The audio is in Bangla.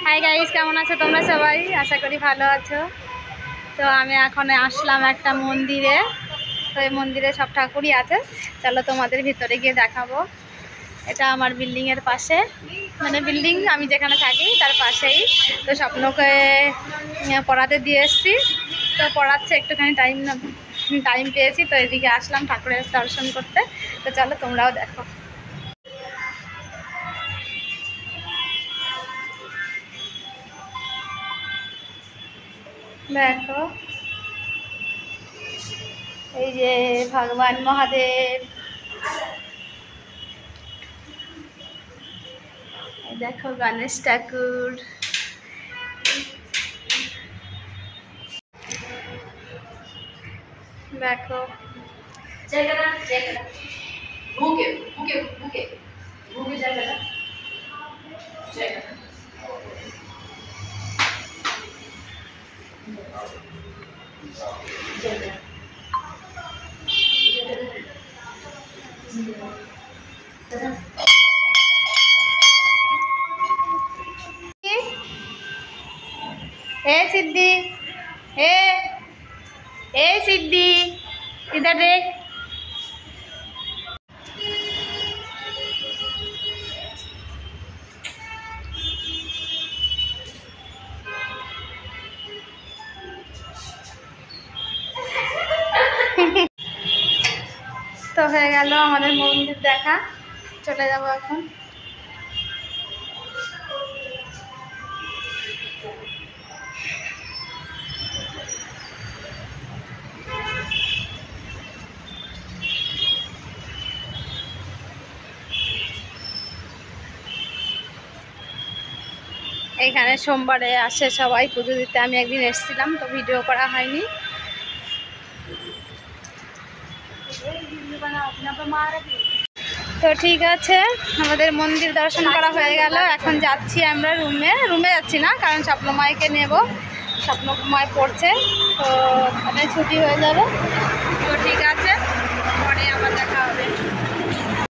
হাই গাইস, কেমন আছো তোমরা সবাই? আশা করি ভালো আছো। তো আমি এখন আসলাম একটা মন্দিরে। তো এই মন্দিরে সব ঠাকুরই আছে। চলো তোমাদের ভিতরে গিয়ে দেখাবো। এটা আমার বিল্ডিংয়ের পাশে, মানে বিল্ডিং আমি যেখানে থাকি তার পাশেই। তো স্বপ্নকে পড়াতে দিয়ে এসছি, তো পড়াচ্ছে, একটুখানি টাইম পেয়েছি, তো এদিকে আসলাম ঠাকুরের দর্শন করতে। তো চলো তোমরাও দেখো। দেখো এই যে ভগবান মহাদেব, এই দেখো গণেশ ঠাকুর, দেখো জায়গাটা জায়গাটা বুকে বুকে বুকে বুকে জায়গাটা জায়গাটা ए सिद्धि, ए सिद्धि, इधर देख। তো হয়ে গেল আমাদের মন্দির দেখা, চলে যাব এখন। এইখানে সোমবারে আসে সবাই পুজো দিতে, আমি একদিন এসেছিলাম, তো ভিডিও করা হয়নি। তো ঠিক আছে, আমাদের মন্দির দর্শন করা হয়ে গেল। এখন যাচ্ছি আমরা রুমে যাচ্ছি না, কারণ স্বপ্নময়কে নেব, স্বপ্নময় পড়ছে, তো ওখানে ছুটি হয়ে যাবে। তো ঠিক আছে, পরে আবার দেখা হবে।